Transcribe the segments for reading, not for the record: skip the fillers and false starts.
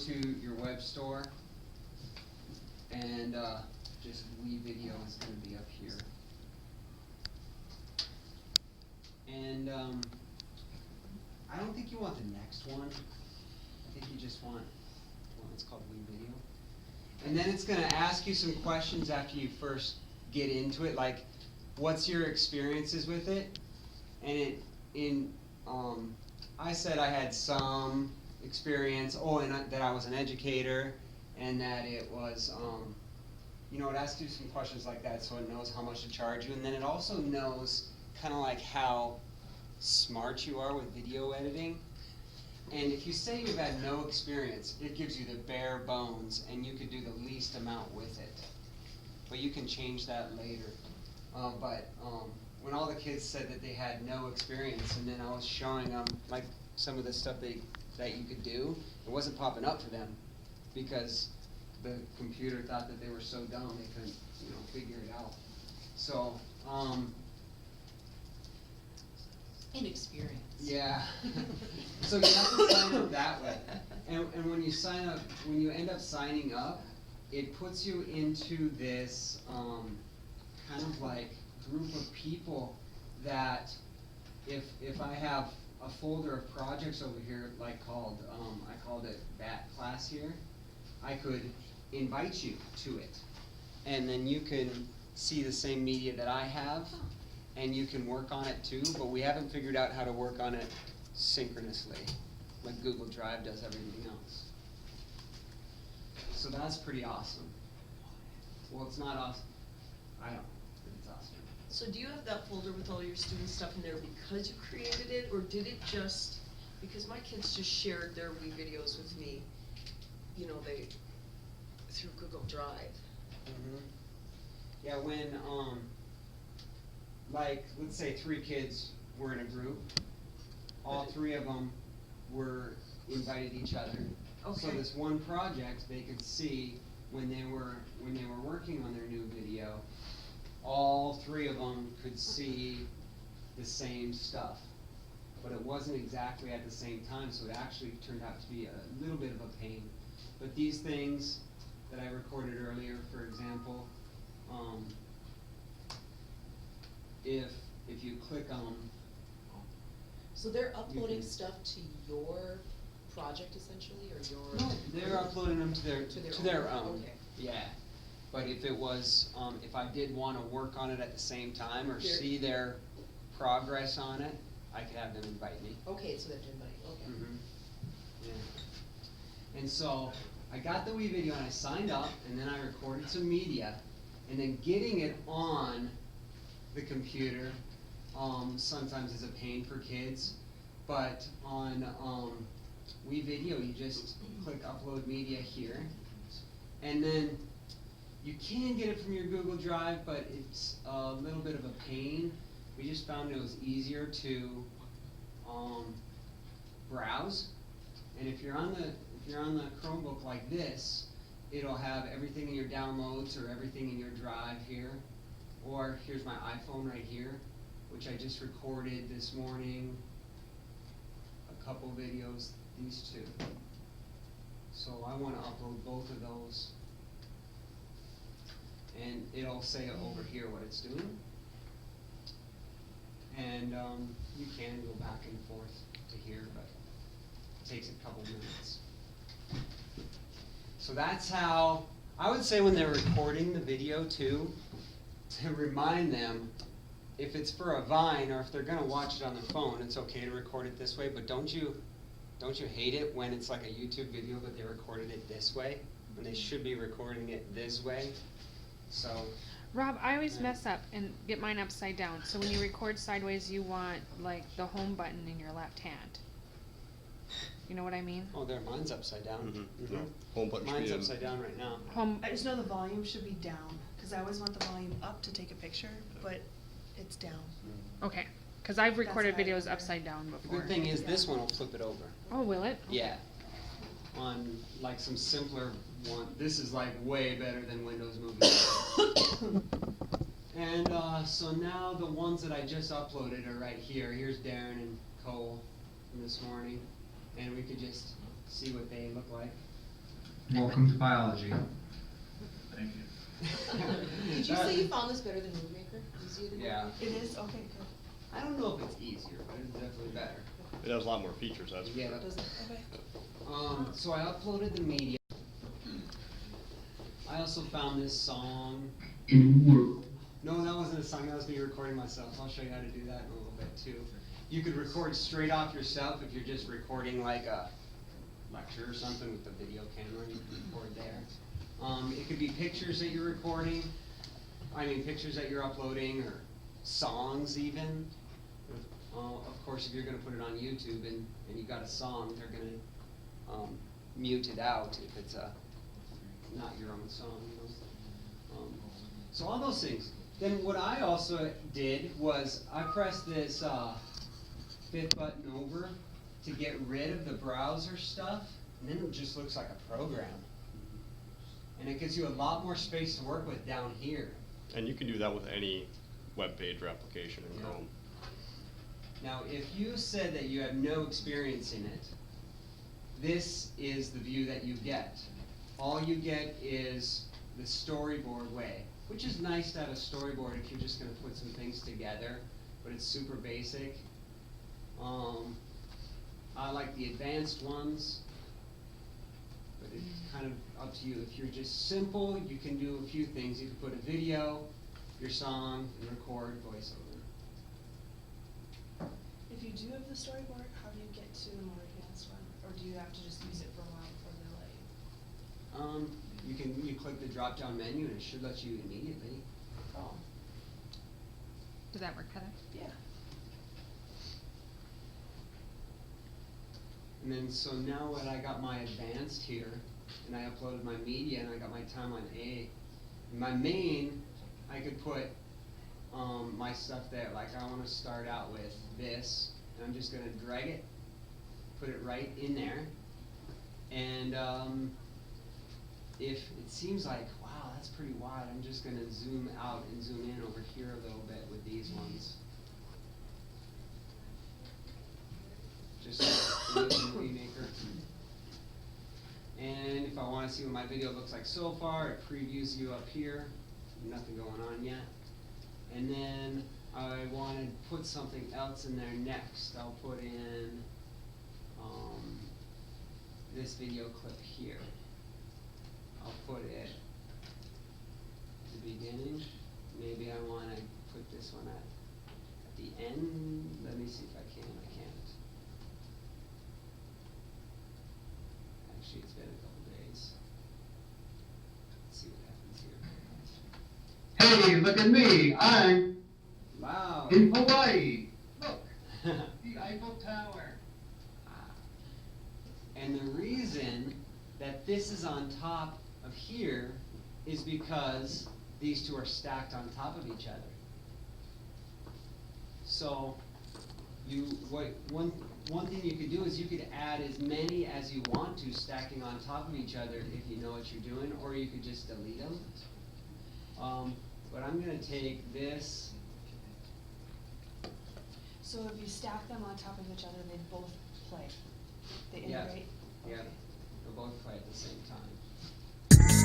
to your web store, and just WeVideo is going to be up here. And I don't think you want the next one. I think you just want one that's called WeVideo. And then it's going to ask you some questions after you first get into it, like what's your experiences with it? And I said I had some experience, and that I was an educator, and that it was, it asks you some questions like that so it knows how much to charge you, and then it also knows kind of like how smart you are with video editing. And if you say you've had no experience, it gives you the bare bones, and you could do the least amount with it. But you can change that later. When all the kids said that they had no experience, and then I was showing them like some of the stuff that you could do, it wasn't popping up for them because the computer thought that they were so dumb they couldn't, figure it out. So, inexperience. Yeah. So you have to sign up that way. And when you sign up, when you end up signing up, it puts you into this kind of like group of people that if I have a folder of projects over here, like called, I called it that class here, I could invite you to it. And then you can see the same media that I have, and you can work on it too, but we haven't figured out how to work on it synchronously, like Google Drive does everything else. So that's pretty awesome. Well, it's not awesome. I don't know, but it's awesome. So do you have that folder with all your student stuff in there because you created it, or did it just, because my kids just shared their WeVideos with me, they, through Google Drive. Mm-hmm. Yeah, when, like, let's say 3 kids were in a group, all 3 of them were invited each other. Okay. So this one project, they could see when they were working on their new video, all 3 of them could see the same stuff. But it wasn't exactly at the same time, so it actually turned out to be a little bit of a pain. But these things that I recorded earlier, for example, if you click on, So they're uploading stuff to your project essentially, or your? no, they're uploading them to their own. Okay. Yeah. But if it was, if I did want to work on it at the same time or see their progress on it, I could have them invite me. Okay, so they're invite. Okay. Mm-hmm. Yeah. And so I got the WeVideo and I signed up, and then I recorded some media, and then getting it on the computer sometimes is a pain for kids, but on WeVideo you just click upload media here, and then you can get it from your Google Drive, but it's a little bit of a pain. We just found it was easier to browse, and if you're on the Chromebook like this, it'll have everything in your downloads or everything in your drive here. Or here's my iPhone right here, which I just recorded this morning, a couple videos, these 2. So I want to upload both of those. And it'll say over here what it's doing. And you can go back and forth to here, but it takes a couple minutes. So that's how, I would say when they're recording the video too, to remind them, if it's for a Vine or if they're gonna watch it on their phone, it's okay to record it this way, but don't you hate it when it's like a YouTube video but they recorded it this way, when they should be recording it this way? So Rob, I always mess up and get mine upside down. So when you record sideways, you want like the home button in your left hand. You know what I mean? oh, there, mine's upside down. Mm-hmm. No, home button should Mine's be in. upside down right now. Home. I just know the volume should be down, because I always want the volume up to take a picture, but it's down. Okay, because I've recorded what I videos remember. upside down The before. good thing is this one will flip it over. Oh, will it? Okay. Yeah. On like some simpler one, this is like way better than Windows Movie. And so now the ones that I just uploaded are right here. Here's Darren and Cole from this morning, and we could just see what they look like. Welcome to biology. Thank you. Did you say you found this better than Movie Maker? Easier than Yeah. Movie It is, okay, good. I don't know if it's easier, but it's definitely better. It has a lot more features, that's for Yeah. sure. Maker? Does it? Okay. So I uploaded the media. I also found this song. No, that wasn't a song, that was me recording myself. I'll show you how to do that in a little bit too. You could record straight off yourself if you're just recording like a lecture or something with the video camera, you can record there. It could be pictures that you're recording, pictures that you're uploading, or songs even. Of course, if you're gonna put it on YouTube and you got a song, they're gonna mute it out if it's not your own song, you know. So all those things. Then what I also did was I pressed this 5th button over to get rid of the browser stuff, and then it just looks like a program. And it gives you a lot more space to work with down here. And you can do that with any web page or application in Yeah. Chrome. Now, if you said that you have no experience in it, this is the view that you get. All you get is the storyboard way, which is nice to have a storyboard if you're just gonna put some things together, but it's super basic. I like the advanced ones, but it's kind of up to you. If you're just simple, you can do a few things. You can put a video, your song, and record voiceover. If you do have the storyboard, how do you get to the more advanced one? Or do you have to just use it for a while before they let you? You click the drop down menu and it should let you immediately. Oh, Does that work, Heather? yeah. And then, so now that I got my advanced here, and I uploaded my media, and I got my timeline A, in my main, I could put, my stuff there, like I wanna start out with this, and I'm just gonna drag it, put it right in there, and, if it seems like, wow, that's pretty wide, I'm just gonna zoom out and zoom in over here a little bit with these ones. Just like the Movie Maker. And if I want to see what my video looks like so far, it previews you up here. Nothing going on yet. And then I want to put something else in there next. I'll put in this video clip here. I'll put it at the beginning. Maybe I want to put this one at the end. Let me see if I can. I can't. Actually, it's been a couple days. Let's see what happens here. Hey, look at me, I'm Wow. in Hawaii. Look, the Eiffel Tower. And the reason that this is on top of here is because these two are stacked on top of each other. So one thing you could do is you could add as many as you want to stacking on top of each other if you know what you're doing, or you could just delete them. But I'm gonna take this. So if you stack them on top of each other, they both play? They Yeah. integrate? Yeah, Okay. they'll both play at the same time.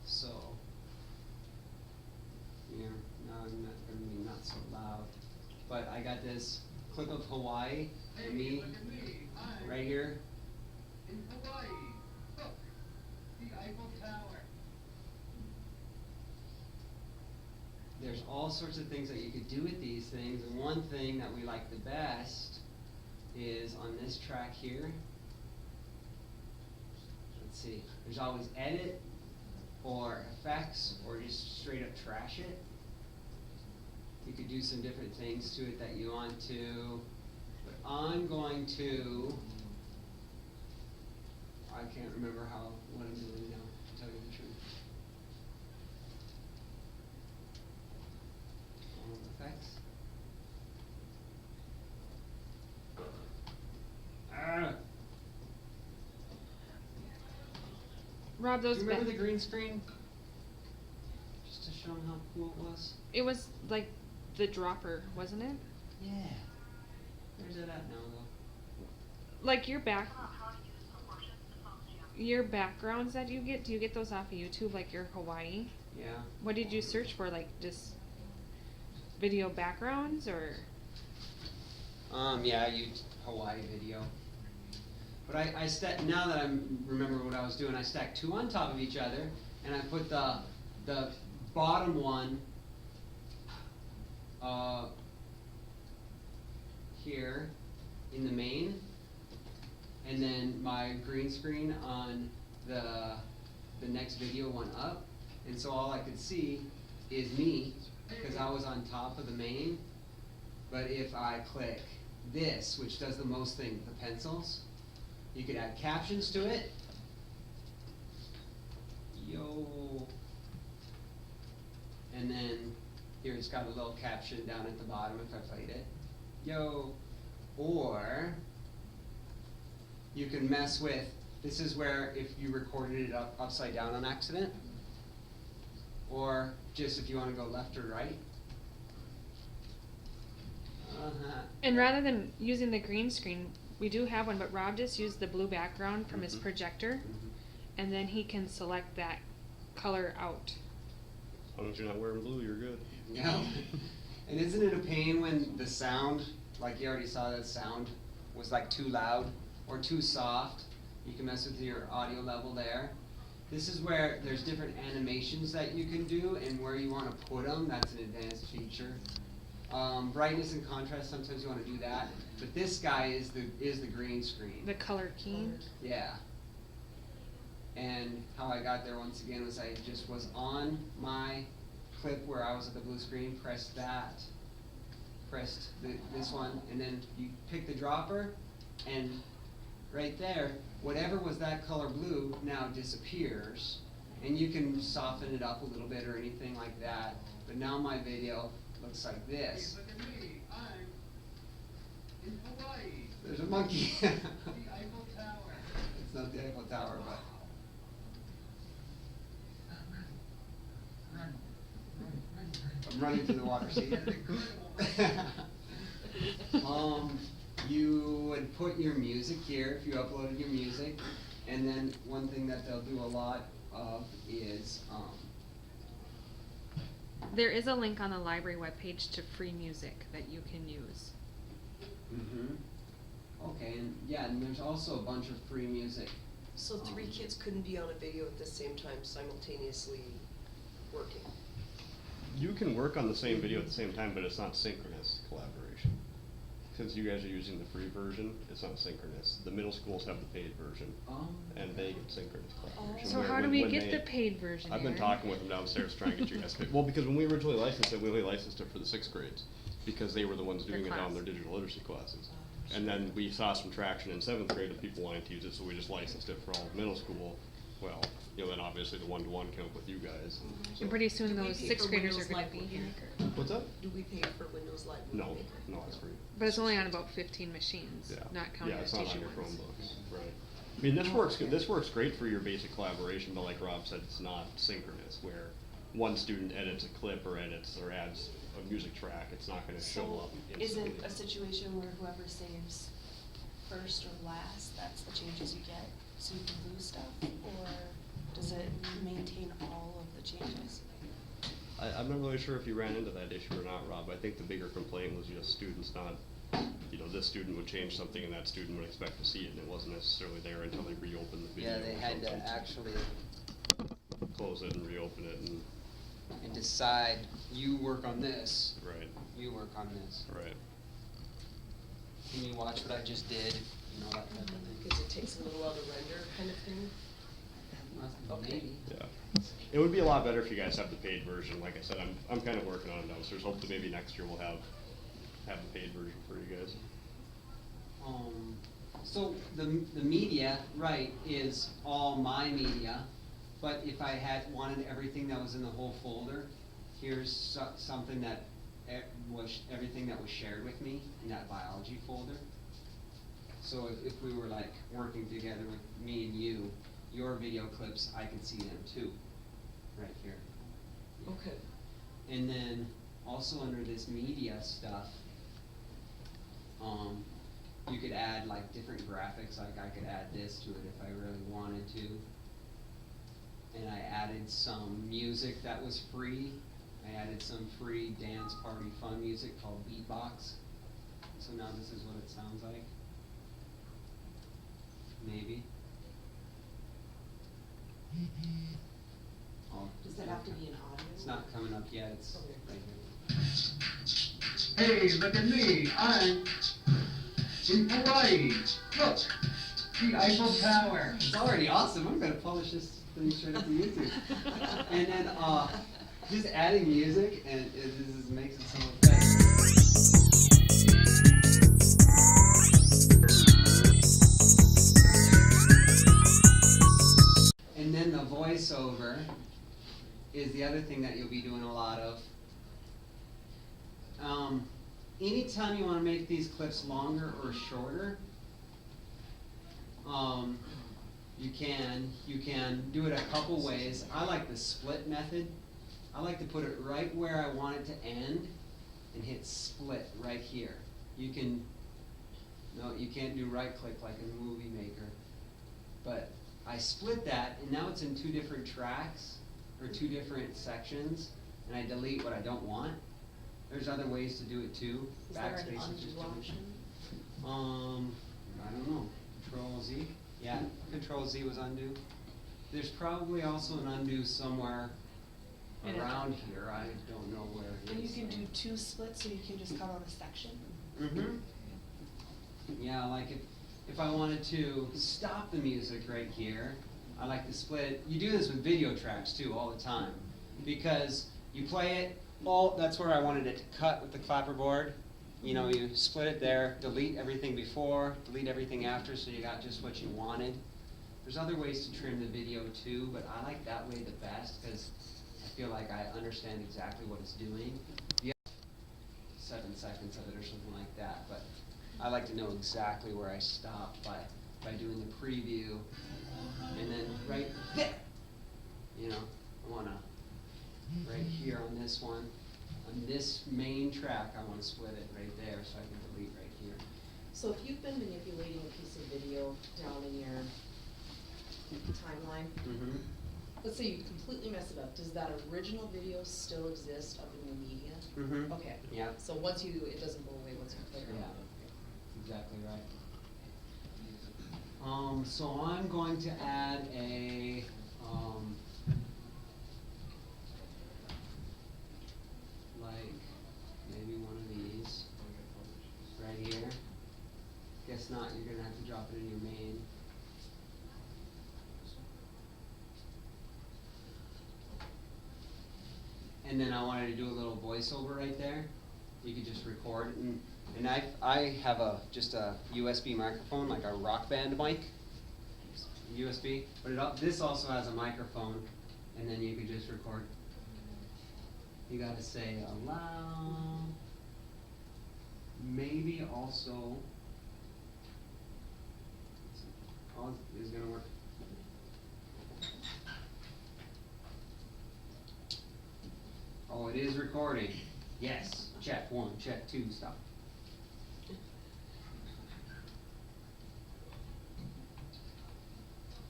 So, yeah, no, I'm not gonna be not so loud, but I got this clip of Hawaii, and me, Look at me, I'm right here. in Hawaii. Look, the Eiffel Tower. There's all sorts of things that you could do with these things, and one thing that we like the best is on this track here. Let's see, there's always edit, or effects, or just straight up trash it. You could do some different things to it that you want to, but I'm going to, I can't remember what I'm doing now, to tell you the truth. Effects. Rob, Do those you remember ba- the green screen? Just to show them how cool it was. it was like the dropper, wasn't it? Yeah. Where's it at now, though? Like your backgrounds that you get, do you get those off of YouTube, like your Hawaii? Yeah. What did you search for, like just video backgrounds, or? Yeah, I used Hawaii video. But I now that I remember what I was doing, I stacked two on top of each other, and I put the bottom one here in the main, and then my green screen on the next video one up, and so all I could see is me, because I was on top of the main. But if I click this, which does the most thing, the pencils, you could add captions to it. Yo. And then here it's got a little caption down at the bottom if I played it. Yo. Or you can mess with, this is where if you recorded it upside down on accident, or just if you want to go left or right. And rather than using the green screen, we do have one, but Rob just used the blue background from his projector, and then he can select that color out. As long as you're not wearing blue, you're good. Yeah. And isn't it a pain when the sound, like you already saw that sound, was like too loud or too soft? You can mess with your audio level there. This is where there's different animations that you can do, and where you want to put them, that's an advanced feature. Brightness and contrast, sometimes you want to do that, but this guy is the green screen. The color key. Yeah. And how I got there once again was I just was on my clip where I was at the blue screen, pressed that, pressed this one, and then you pick the dropper, and right there, whatever was that color blue now disappears, and you can soften it up a little bit or anything like that. But now my video looks like this. Hey, look at me, I'm in Hawaii, There's a monkey. the Eiffel Tower. It's not the Eiffel Tower, but. I'm running to the water, see? You would put your music here if you uploaded your music, and then one thing that they'll do a lot of is, There is a link on the library webpage to free music that you can use. Okay, and yeah, and there's also a bunch of free music. So three kids couldn't be on a video at the same time simultaneously working? You can work on the same video at the same time, but it's not synchronous collaboration. Since you guys are using the free version, it's not synchronous. The middle schools have the paid version, and they get synchronous collaboration. So where how do when- we when get they- the paid version, I've been Aaron? talking with them downstairs trying to get you guys paid. Well, because when we originally licensed it, we only licensed it for the sixth grades, because they were the ones doing it class. on their digital literacy classes. And then we saw some traction in seventh grade of people wanting to use it, so we just licensed it for all of middle school. Well, then obviously the one-to-one came up with you guys. So. And pretty soon Do we those pay sixth for graders are Windows gonna Live be Movie here. Maker? What's that? Do we pay for Windows Live Movie No, Maker? no, it's free. But it's only on about 15 machines, Yeah. not counting Yeah, the it's not on station your ones. Chromebooks, right. I mean, this works great for your basic collaboration, but like Rob said, it's not synchronous, where one student edits a clip or edits or adds a music track, it's not gonna show up instantly. Is it a situation where whoever saves first or last, that's the changes you get, so you can lose stuff, or does it maintain all of the changes? I'm not really sure if you ran into that issue or not, Rob. I think the bigger complaint was just students not, this student would change something and that student would expect to see it, and it wasn't necessarily there until they reopened the video. Yeah, they or had to something. actually Close it and reopen it and, decide, you work on this, right, you work on this. right. Can you watch what I just did? You know, that type of thing. Because it takes a little while to render kind of thing? Okay. Maybe. Yeah. It would be a lot better if you guys have the paid version. Like I said, I'm kind of working on it downstairs. Hopefully maybe next year we'll have the paid version for you guys. So the media, right, is all my media, but if I had wanted everything that was in the whole folder, here's something that was everything that was shared with me in that biology folder. So if we were like working together with me and you, your video clips, I can see them too, right here. Okay. And then also under this media stuff, You could add like different graphics, like I could add this to it if I really wanted to. And I added some music that was free. I added some free dance party fun music called Beatbox. So now this is what it sounds like. Maybe. Oh, Does that have to be an audio? it's not coming up yet, it's Okay. right here. Hey, look at me, I'm in Hawaii. Look, the Eiffel Tower. It's already awesome. I'm gonna publish this thing straight up to YouTube. And then just adding music and it just makes it so much better. And then the voiceover is the other thing that you'll be doing a lot of. Anytime you want to make these clips longer or shorter, you can do it a couple ways. I like the split method. I like to put it right where I want it to end and hit split right here. You can, no, you can't do right click like in Movie Maker, but I split that and now it's in two different tracks or two different sections, and I delete what I don't want. There's other ways to do it too. Is there an Backspace is just undo option? I don't know. Control Z? Yeah, Control Z was undo. There's probably also an undo somewhere around here. I don't know where it is. And you can do 2 splits, so you can just cut out a section. Mm-hmm. Yeah, like if I wanted to stop the music right here, I like to split it. You do this with video tracks too all the time, because you play it, that's where I wanted it to cut with the clapperboard. You know, you split it there, delete everything before, delete everything after, so you got just what you wanted. There's other ways to trim the video too, but I like that way the best because I feel like I understand exactly what it's doing. You have 7 seconds of it or something like that, but I like to know exactly where I stopped by doing the preview, and then right there, you know, I wanna, right here on this one, on this main track, I wanna split it right there so I can delete right here. So if you've been manipulating a piece of video down in your timeline, Mm-hmm. let's say you completely mess it up, does that original video still exist up in your media? Mm-hmm. Okay. Yeah. So it doesn't go away once you clear it out. Exactly right. So I'm going to add a, like, maybe one of these, right here. Guess not, you're gonna have to drop it in your main. And then I wanted to do a little voiceover right there. You could just record it, and I have just a USB microphone, like a Rock Band mic, USB. But this also has a microphone, and then you could just record. You gotta say allow. Maybe also. Oh, is it gonna work? Oh, it is recording. Yes. Check 1, check 2, stop.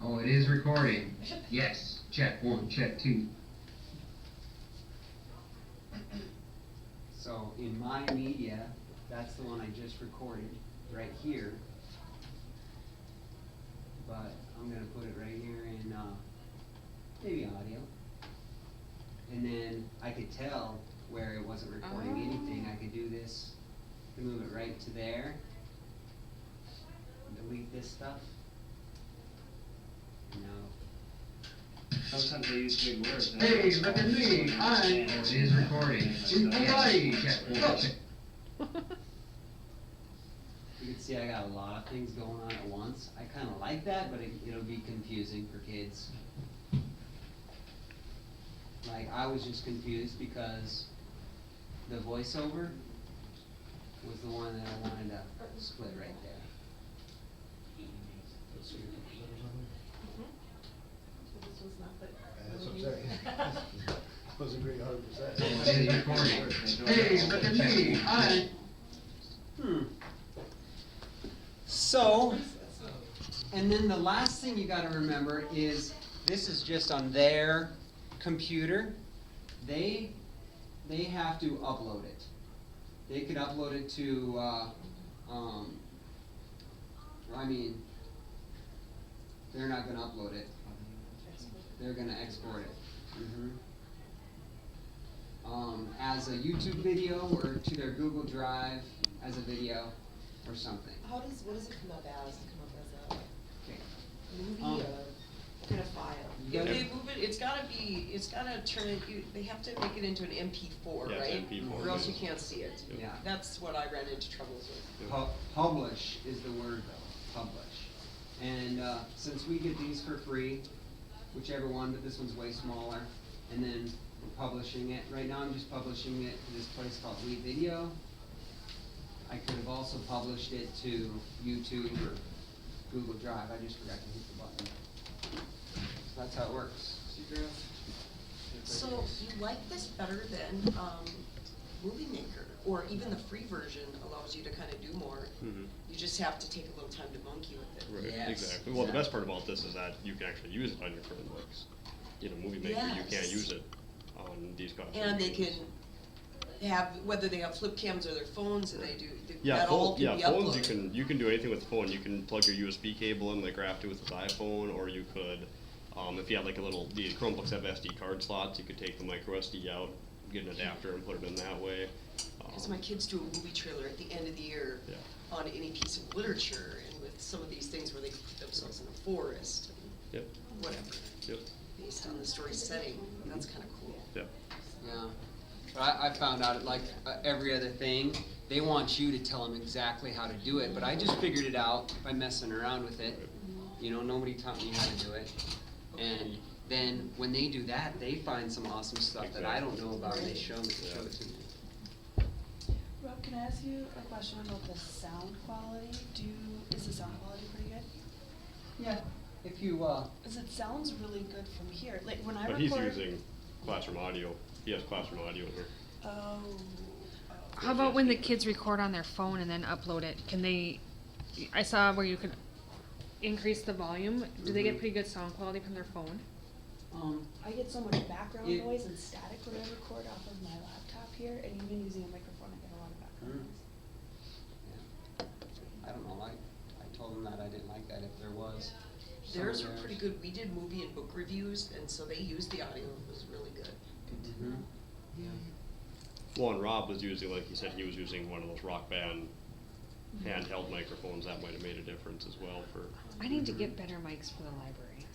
Oh, it is recording. Yes. Check 1, check 2. So in my media, that's the one I just recorded right here. But I'm gonna put it right here in maybe audio. And then I could tell where it wasn't recording anything. I could do this, to move it right to there. Delete this stuff. No. Sometimes they use big words. and Hey, it's look at all me, sort of I'm- understand It what is recording. In Hawaii. Look. You can see I got a lot of things going on at once. I kinda like that, but it'll be confusing for kids. Like, I was just confused because the voiceover was the one that I wanted to split right there. This was not the. That's what I'm saying. Wasn't agreeing 100%. It is recording. Hey, look at me, I'm Hmm. So, and then the last thing you gotta remember is, this is just on their computer. They have to upload it. They could upload it to, I mean, they're not gonna upload it. They're gonna export it. As a YouTube video or to their Google Drive as a video or something. What does it come up as? Does it come up as Okay. a movie Um, or what kind of file? You If gotta- they move it, it's gotta turn it, they have to make it into an MP4, Yeah, it's right? MP4, Or else yeah. you can't see it. Yeah. That's what I ran into troubles with. Publish is the word though, publish. And, since we get these for free, whichever one, but this one's way smaller, and then we're publishing it. Right now I'm just publishing it to this place called WeVideo. I could have also published it to YouTube or Google Drive, I just forgot to hit the button. So that's how it works. See, Griff? So you like this better than, Movie Maker, or even the free version allows you to kinda do more. Mhm. You just have to take a little time to monkey with it. Right, Yes, exactly. Well, the best exactly. part about this is that you can actually use it on your Chromebooks. You know, Movie Maker, you can't Yes. use it on these classroom And they machines. can have, whether they have flip cams or their phones and they do, Yeah, that all phone, can be yeah, phones, uploaded. you can do anything with the phone. You can plug your USB cable in like Raph did with his iPhone, or you could, if you had like a little, the Chromebooks have SD card slots, you could take the micro SD out, get an adapter and put it in that way. Cause my kids do a movie trailer at the end of the year Yeah. on any piece of literature, and with some of these things where they put themselves in a forest Yep, and whatever, yep, based on the story setting, that's kinda cool. yep. Yeah, but I found out, like every other thing, they want you to tell them exactly how to do it, but I just figured it out by messing around with it. You know, nobody taught me how to do it. And then when they do that, they find some awesome stuff that I don't know about, and they show it to me. Rob, can I ask you a question about the sound quality? Is the sound quality pretty good? Yeah, if you, Cause it sounds really good from here, like when I But record. he's using classroom audio. He has classroom audio here. Oh. How about when the kids record on their phone and then upload it? Can they, I saw where you could increase the volume. Do they get pretty good sound quality from their phone? I get so much background It- noise and static when I record off of my laptop here, and even using a microphone, I get a lot of background Mm. noise. I don't know, I told them that I didn't like that if there was. some Theirs of were pretty good, we did movie and book reviews, and so they used the audio, it was really good. Mhm. Yeah. Well, and Rob was using, like he said, he was using one of those Rock Band handheld microphones. That might have made a difference as well for. I need to get better mics for the library.